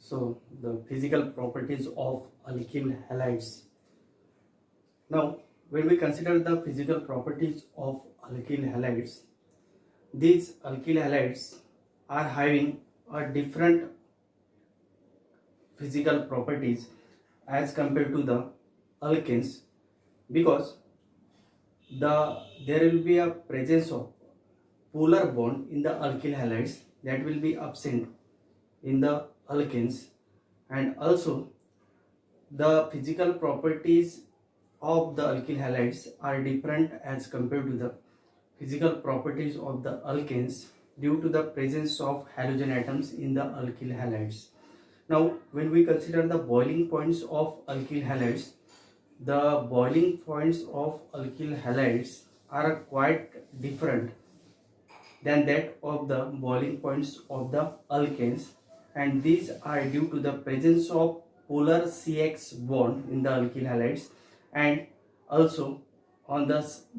So the physical properties of alkyl halides. Now, when we consider the physical properties of alkyl halides, these alkyl halides are having a different physical properties as compared to the alkenes, because there will be a presence of polar bond in the alkyl halides that will be absent in the alkenes, and also the physical properties of the alkyl halides are different as compared to the physical properties of the alkenes due to the presence of halogen atoms in the alkyl halides. Now, when we consider the boiling points of alkyl halides, the boiling points of alkyl halides are quite different than that of the boiling points of the alkanes, and these are due to the presence of polar CX bond in the alkyl halides, and also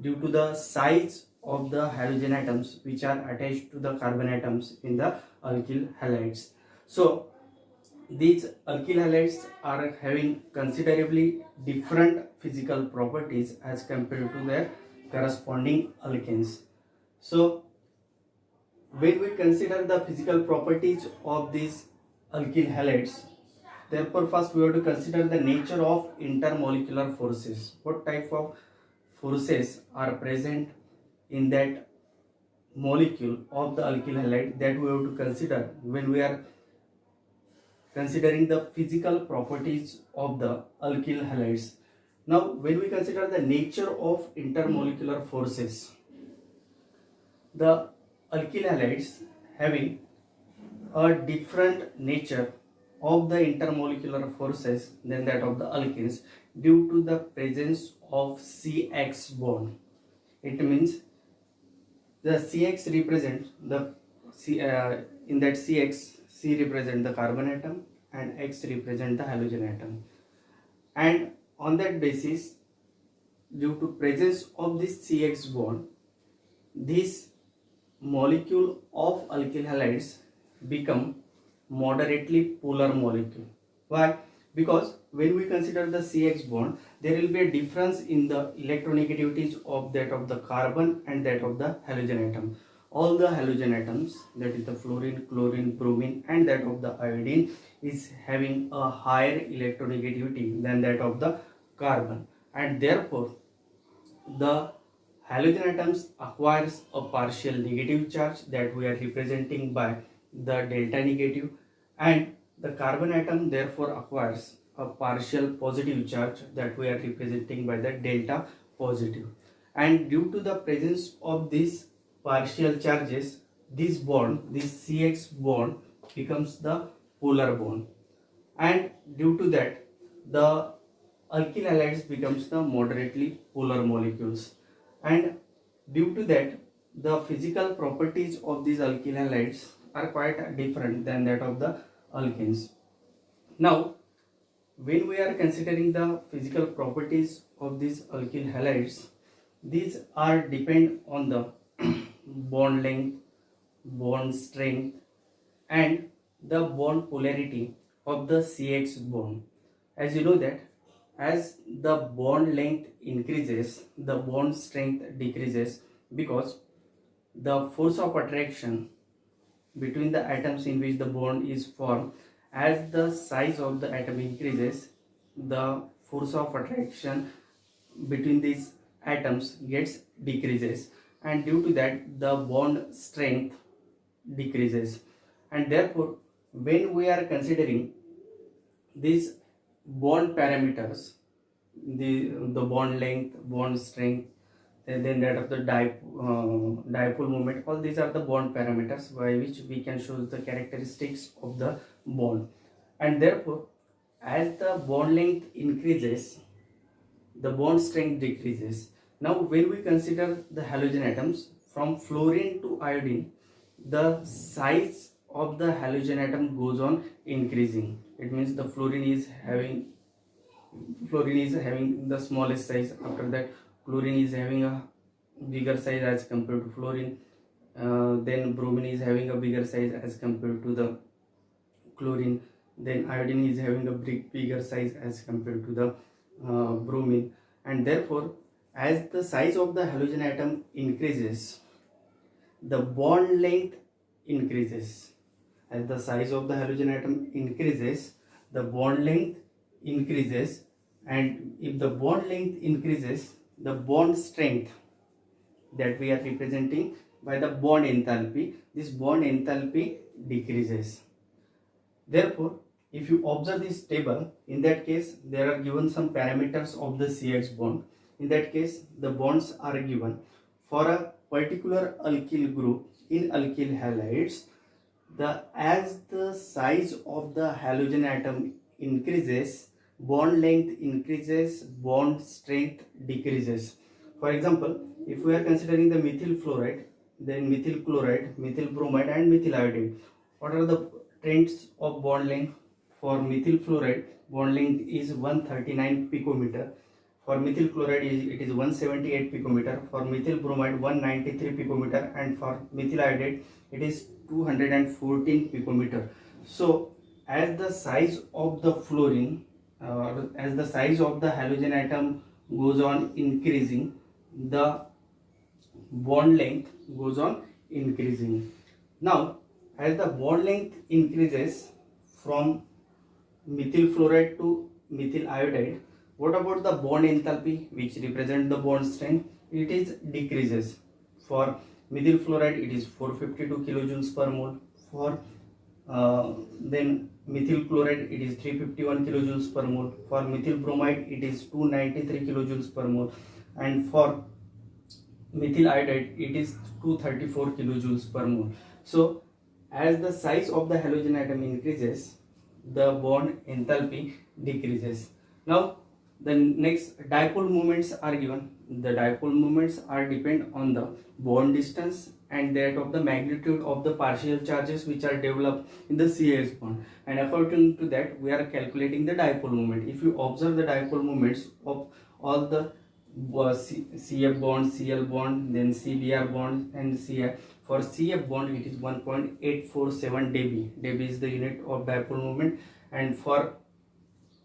due to the size of the halogen atoms which are attached to the carbon atoms in the alkyl halides. So these alkyl halides are having considerably different physical properties as compared to their corresponding alkenes. So when we consider the physical properties of these alkyl halides, therefore first we have to consider the nature of intermolecular forces. What type of forces are present in that molecule of the alkyl halide, that we have to consider when we are considering the physical properties of the alkyl halides. Now, when we consider the nature of intermolecular forces, the alkyl halides having a different nature of the intermolecular forces than that of the alkenes due to the presence of CX bond. It means the CX represents the in that CX, C represent the carbon atom and X represent the halogen atom, and on that basis, due to presence of this CX bond, this molecule of alkyl halides become moderately polar molecule. Why? Because when we consider the CX bond, there will be a difference in the electronegativities of that of the carbon and that of the halogen atom. All the halogen atoms, that is the fluorine, chlorine, bromine and that of the iodine, is having a higher electronegativity than that of the carbon, and therefore the halogen atoms acquires a partial negative charge that we are representing by the delta negative, and the carbon atom therefore acquires a partial positive charge that we are representing by the delta positive. And due to the presence of these partial charges, this CX bond becomes the polar bond, and due to that the alkyl halides becomes the moderately polar molecules, and due to that the physical properties of these alkyl halides are quite different than that of the alkenes. Now, when we are considering the physical properties of these alkyl halides, these are depend on the bond length, bond strength and the bond polarity of the CX bond. As you know that as the bond length increases, the bond strength decreases, because the force of attraction between the atoms in which the bond is formed, as the size of the atom increases, the force of attraction between these atoms gets decreases, and due to that the bond strength decreases, and therefore when we are considering these bond parameters, the bond length, bond strength, and then that of the dipole moment, all these are the bond parameters by which we can show the characteristics of the bond, and therefore as the bond length increases, the bond strength decreases. Now, when we consider the halogen atoms from fluorine to iodine, the size of the halogen atom goes on increasing. It means the fluorine is having the smallest size. After that, chlorine is having a bigger size as compared to fluorine. Then bromine is having a bigger size as compared to the chlorine. then iodine is having a bigger size as compared to the bromine, and therefore as the size of the halogen atom increases, the bond length increases. As the size of the halogen atom increases, the bond length increases, and if the bond length increases, the bond strength that we are representing by the bond enthalpy, this bond enthalpy decreases. Therefore, if you observe this table, in that case there are given some parameters of the CH bond. In that case, the bonds are given for a particular alkyl group in alkyl halides. As the size of the halogen atom increases, bond length increases, bond strength decreases. For example, if we are considering the methyl fluoride, then methyl chloride, methyl bromide and methyl iodide, what are the trends of bond length? For methyl fluoride, bond length is 139 picometer. For methyl chloride, it is 178 picometer. For methyl bromide, 193 picometer, and for methyl iodide, it is 214 picometer. So, as the size of the fluorine, as the size of the halogen atom goes on increasing, the bond length goes on increasing. Now, as the bond length increases from methyl fluoride to methyl iodide, what about the bond enthalpy, which represents the bond strength? It is decreases. For methyl fluoride, it is 452 kilojoules per mole. For then methyl chloride, it is 351 kilojoules per mole. For methyl bromide, it is 293 kilojoules per mole, and for methyl iodide, it is 234 kilojoules per mole. So, as the size of the halogen atom increases, the bond enthalpy decreases. Now, the next dipole moments are given. The dipole moments are depend on the bond distance and that of the magnitude of the partial charges which are developed in the CH bond, and according to that we are calculating the dipole moment. If you observe the dipole moments of all the CF bond, Cl bond, then CBr bond and Ci. For CF bond, it is 1.847 dB. dB is the unit of dipole moment, and for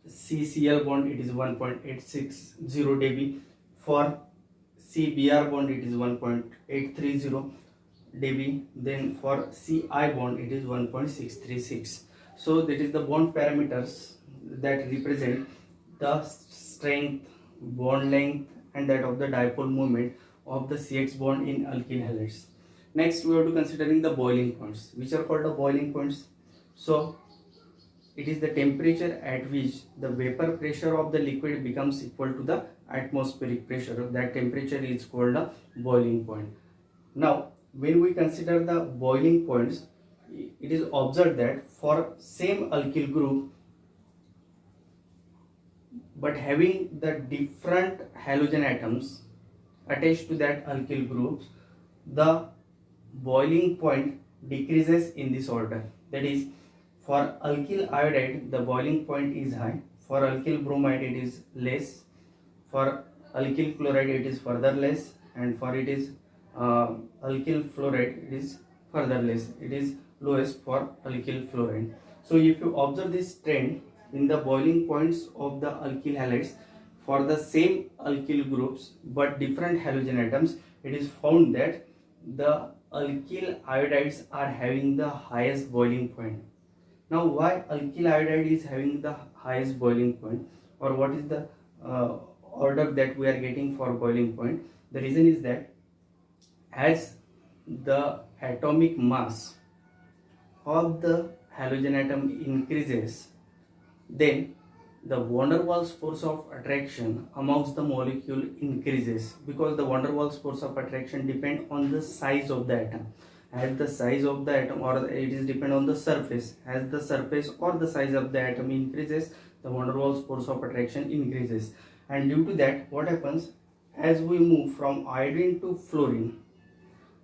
CCl bond, it is 1.860 dB. For CBr bond, it is 1.830 dB. Then for Ci bond, it is 1.636. So that is the bond parameters that represent the strength, bond length, and that of the dipole moment of the CX bond in alkyl halides. Next, we have to considering the boiling points, which are called the boiling points. So, it is the temperature at which the vapor pressure of the liquid becomes equal to the atmospheric pressure. That temperature is called the boiling point. Now, when we consider the boiling points, it is observed that for same alkyl group but having the different halogen atoms attached to that alkyl groups, the boiling point decreases in this order. That is, for alkyl iodide, the boiling point is high. For alkyl bromide, it is less. For alkyl chloride, it is further less. And for it is alkyl fluoride, it is further less. It is lowest for alkyl fluoride. So, if you observe this trend in the boiling points of the alkyl halides for the same alkyl groups but different halogen atoms, it is found that the alkyl iodides are having the highest boiling point. Now, why alkyl iodide is having the highest boiling point, or what is the order that we are getting for boiling point? The reason is that as the atomic mass of the halogen atom increases, then the van der Waals force of attraction amongst the molecule increases, because the van der Waals force of attraction depend on the size of the atom. As the size of the atom, or it is depend on the surface, as the surface or the size of the atom increases, the van der Waals force of attraction increases, and due to that, what happens, as we move from iodine to fluorine,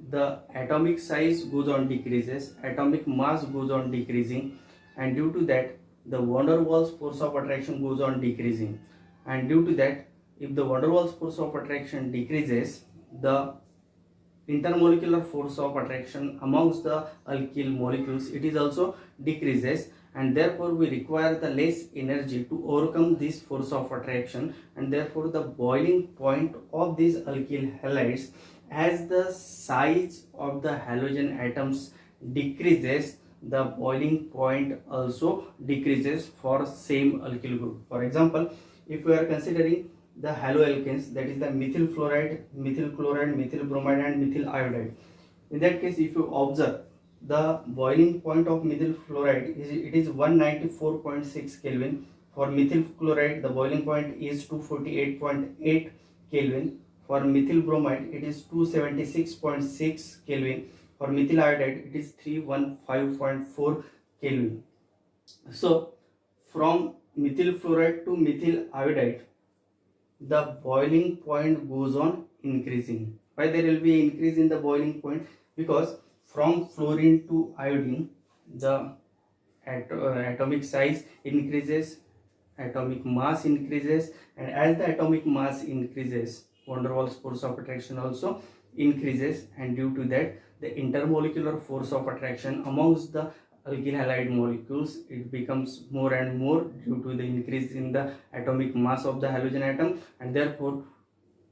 the atomic size goes on decreases, atomic mass goes on decreasing, and due to that the van der Waals force of attraction goes on decreasing, and due to that, if the van der Waals force of attraction decreases, the intermolecular force of attraction amongst the alkyl molecules, it is also decreases, and therefore we require the less energy to overcome this force of attraction, and therefore the boiling point of these alkyl halides, as the size of the halogen atoms decreases, the boiling point also decreases for same alkyl group. For example, if we are considering the haloalkanes, that is the methyl fluoride, methyl chloride, methyl bromide and methyl iodide. In that case, if you observe, the boiling point of methyl fluoride is 194.6 Kelvin. For methyl chloride, the boiling point is 248.8 Kelvin. For methyl bromide, it is 276.6 Kelvin. For methyl iodide, it is 315.4 Kelvin. So, from methyl fluoride to methyl iodide, the boiling point goes on increasing. Why there will be increase in the boiling point? Because from fluorine to iodine, the atomic size increases, atomic mass increases, and as the atomic mass increases, van der Waals force of attraction also increases, and due to that, the intermolecular force of attraction amongst the alkyl halide molecules, it becomes more and more due to the increase in the atomic mass of the halogen atom, and therefore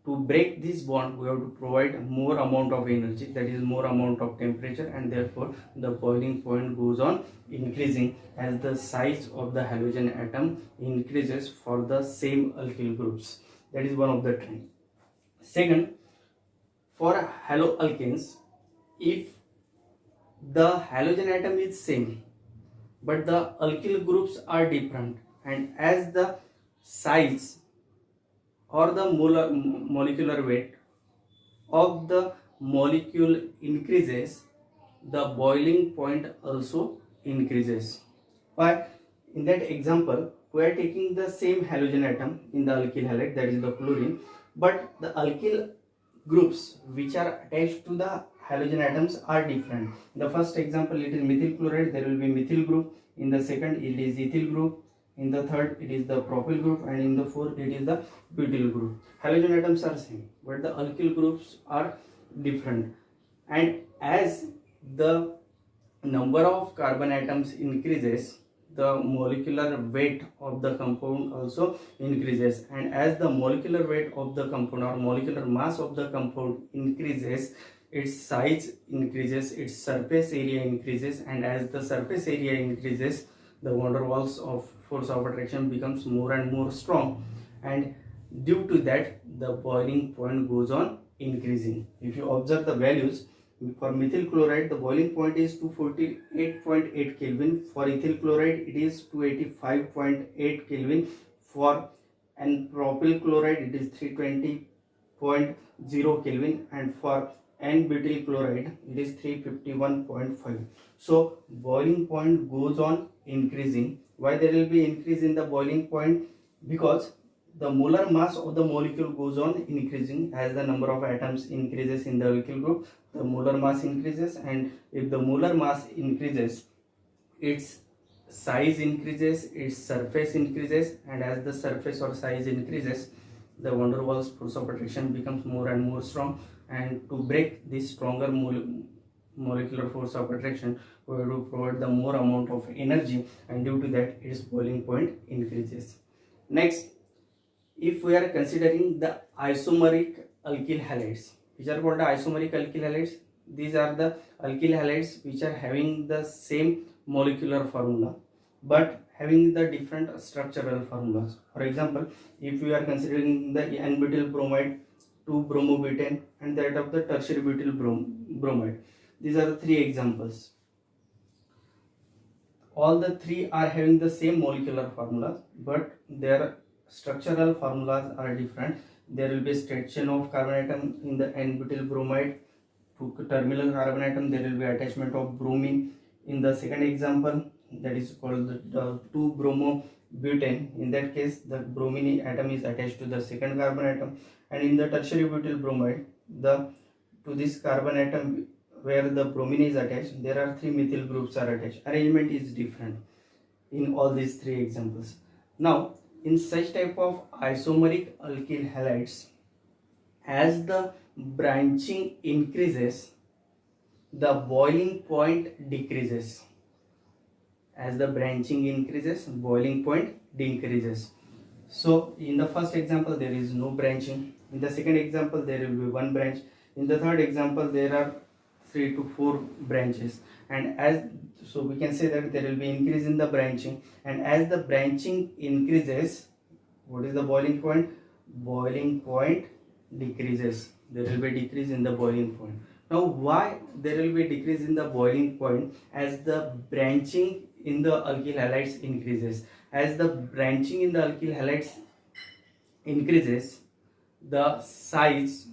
to break this bond we have to provide more amount of energy, that is more amount of temperature, and therefore the boiling point goes on increasing as the size of the halogen atom increases for the same alkyl groups. That is one of the trend. Second, for haloalkanes, if the halogen atom is same but the alkyl groups are different, and as the size or the molecular weight of the molecule increases, the boiling point also increases. Why? In that example, we are taking the same halogen atom in the alkyl halide, that is the chlorine, but the alkyl groups which are attached to the halogen atoms are different. In the first example, it is methyl chloride, there will be methyl group. In the second, it is ethyl group. In the third, it is the propyl group, and in the fourth, it is the butyl group. Halogen atoms are same, but the alkyl groups are different. And as the number of carbon atoms increases, the molecular weight of the compound also increases, and as the molecular weight of the compound or molecular mass of the compound increases, its size increases, its surface area increases, and as the surface area increases, the van der Waals of force of attraction becomes more and more strong, and due to that the boiling point goes on increasing. If you observe the values, for methyl chloride, the boiling point is 248.8 Kelvin. For ethyl chloride, it is 285.8 Kelvin. For and propyl chloride, it is 320.0 Kelvin, and for N-butyl chloride, it is 351.5. So boiling point goes on increasing. Why there will be increase in the boiling point? Because the molar mass of the molecule goes on increasing as the number of atoms increases in the alkyl group, the molar mass increases, and if the molar mass increases, its size increases, its surface increases, and as the surface or size increases, the van der Waals force of attraction becomes more and more strong, and to break this stronger molecular force of attraction, we have to provide the more amount of energy, and due to that its boiling point increases. Next, if we are considering the isomeric alkyl halides, which are called the isomeric alkyl halides, these are the alkyl halides which are having the same molecular formula but having the different structural formulas. For example, if we are considering the N-butyl bromide, 2-bromobutane, and that of the tertiary butyl bromide, these are the three examples. All the three are having the same molecular formulas, but their structural formulas are different. There will be straight chain of carbon atom in the N-butyl bromide. To terminal carbon atom, there will be attachment of bromine. In the second example, that is called the 2-bromobutane. In that case, the bromine atom is attached to the second carbon atom, and in the tertiary butyl bromide, to this carbon atom where the bromine is attached, there are three methyl groups are attached. Arrangement is different in all these three examples. Now, in such type of isomeric alkyl halides, as the branching increases, the boiling point decreases. as the branching increases, boiling point decreases. So in the first example there is no branching, in the second example there will be one branch, in the third example there are 3 to 4 branches, and as so we can say that there will be increase in the branching, and as the branching increases, what is the boiling point? Boiling point decreases. There will be decrease in the boiling point. Now why there will be decrease in the boiling point? As the branching in the alkyl halides increases. As the branching in the alkyl halides increases, the size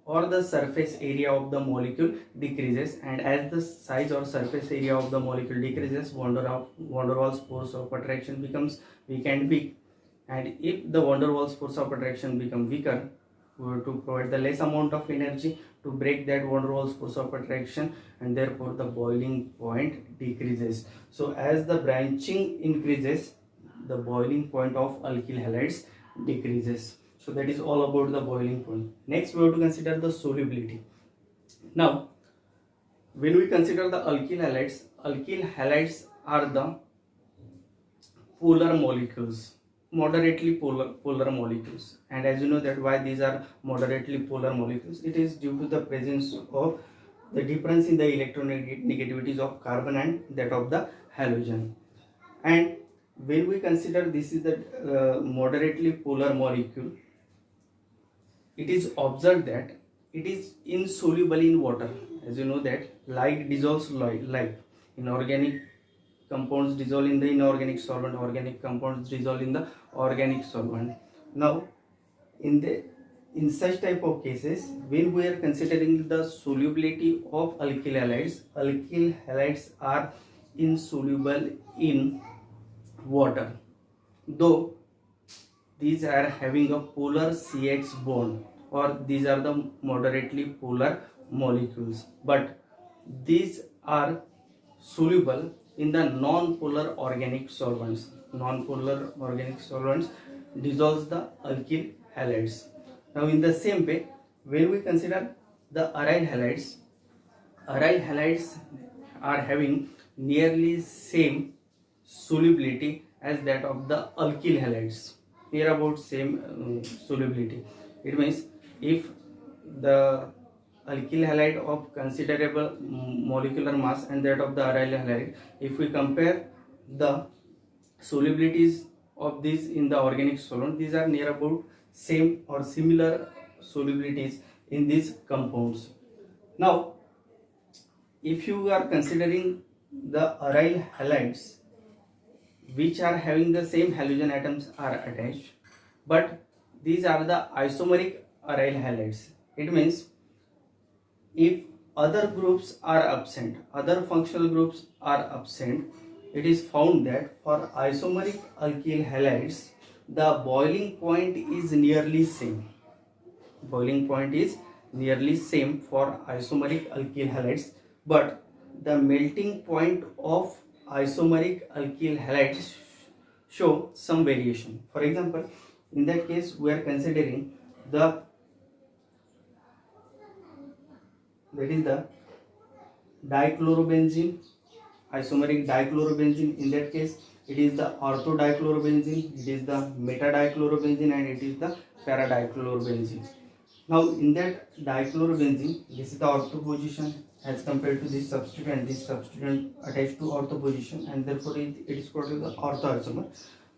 or the surface area of the molecule decreases, and as the size or surface area of the molecule decreases, van der Waals force of attraction becomes weak and weak. And if the van der Waals force of attraction become weaker, we have to provide the less amount of energy to break that van der Waals force of attraction, and therefore the boiling point decreases. So as the branching increases, the boiling point of alkyl halides decreases. So that is all about the boiling point. Next we have to consider the solubility. Now when we consider the alkyl halides are the polar molecules, moderately polar molecules. And as you know that why these are moderately polar molecules, it is due to the presence of the difference in the electronegativities of carbon and that of the halogen. And when we consider this is the moderately polar molecule, it is observed that it is insoluble in water. As you know that like dissolves like, inorganic compounds dissolve in the inorganic solvent, organic compounds dissolve in the organic solvent. Now in such type of cases, when we are considering the solubility of alkyl halides are insoluble in water, though these are having a polar CH bond, or these are the moderately polar molecules, but these are soluble in the non-polar organic solvents. Non-polar organic solvents dissolves the alkyl halides. Now in the same way, when we consider the aryl halides are having nearly same solubility as that of the alkyl halides, near about same solubility. It means if the alkyl halide of considerable molecular mass and that of the aryl halide, if we compare the solubilities of these in the organic solvent, these are near about same or similar solubilities in these compounds. Now if you are considering the aryl halides which are having the same halogen atoms are attached, but these are the isomeric aryl halides. It means if other groups are absent, other functional groups are absent, it is found that for isomeric alkyl halides, the boiling point is nearly same. Boiling point is nearly same for isomeric alkyl halides, but the melting point of isomeric alkyl halides show some variation. For example, in that case we are considering the dichlorobenzene, isomeric dichlorobenzene. In that case it is the orthodichlorobenzene, it is the metadichlorobenzene, and it is the paradichlorobenzene. Now in that dichlorobenzene, this is the ortho position as compared to this substituent, and this substituent attached to ortho position, and therefore it is called the ortho isomer.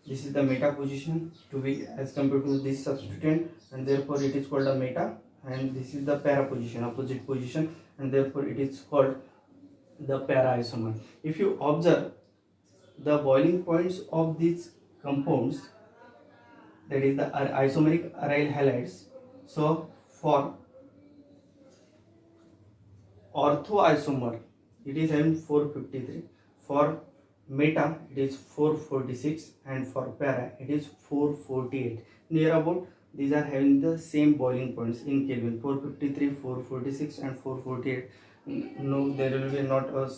This is the meta position to be as compared to this substituent, and therefore it is called a meta. And this is the para position, opposite position, and therefore it is called the para isomer. If you observe the boiling points of these compounds, that is the isomeric aryl halides, so for ortho isomer it is having 453, for meta it is 446, and for para it is 448. Near about these are having the same boiling points in Kelvin, 453, 446 and 448. No, there will be not a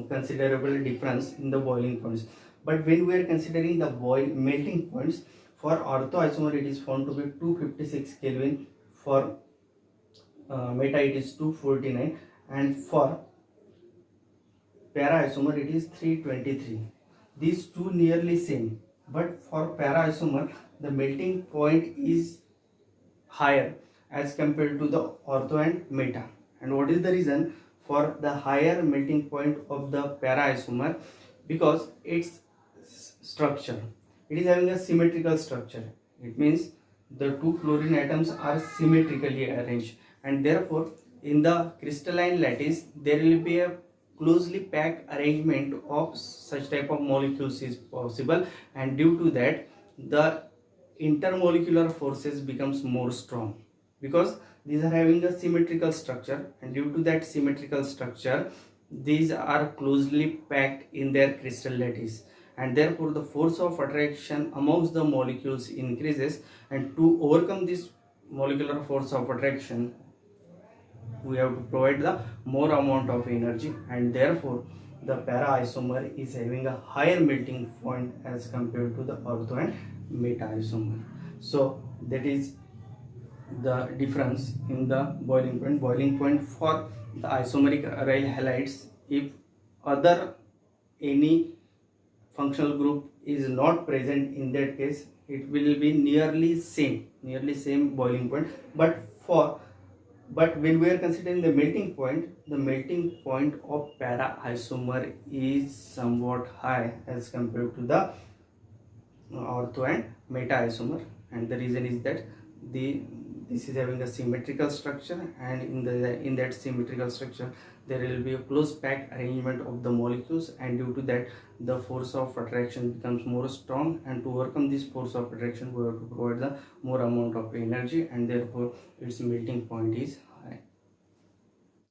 considerable difference in the boiling points. But when we are considering the melting points, for ortho isomer it is found to be 256 Kelvin, for meta it is 249, and for para isomer it is 323. these two nearly same, but for para isomer the melting point is higher as compared to the ortho and meta. And what is the reason for the higher melting point of the para isomer? Because its structure, it is having a symmetrical structure. It means the two fluorine atoms are symmetrically arranged, and therefore in the crystalline lattice there will be a closely packed arrangement of such type of molecules is possible, and due to that the intermolecular forces becomes more strong, because these are having a symmetrical structure, and due to that symmetrical structure these are closely packed in their crystal lattice, and therefore the force of attraction amongst the molecules increases. And to overcome this molecular force of attraction we have to provide the more amount of energy, and therefore the para isomer is having a higher melting point as compared to the ortho and meta isomer. So that is the difference in the boiling point. Boiling point for the isomeric aryl halides, if other any functional group is not present, in that case it will be nearly same boiling point. But when we are considering the melting point of para isomer is somewhat high as compared to the ortho and meta isomer, and the reason is that this is having a symmetrical structure, and in that symmetrical structure there will be a close packed arrangement of the molecules, and due to that the force of attraction becomes more strong, and to overcome this force of attraction we have to provide the more amount of energy, and therefore its melting point is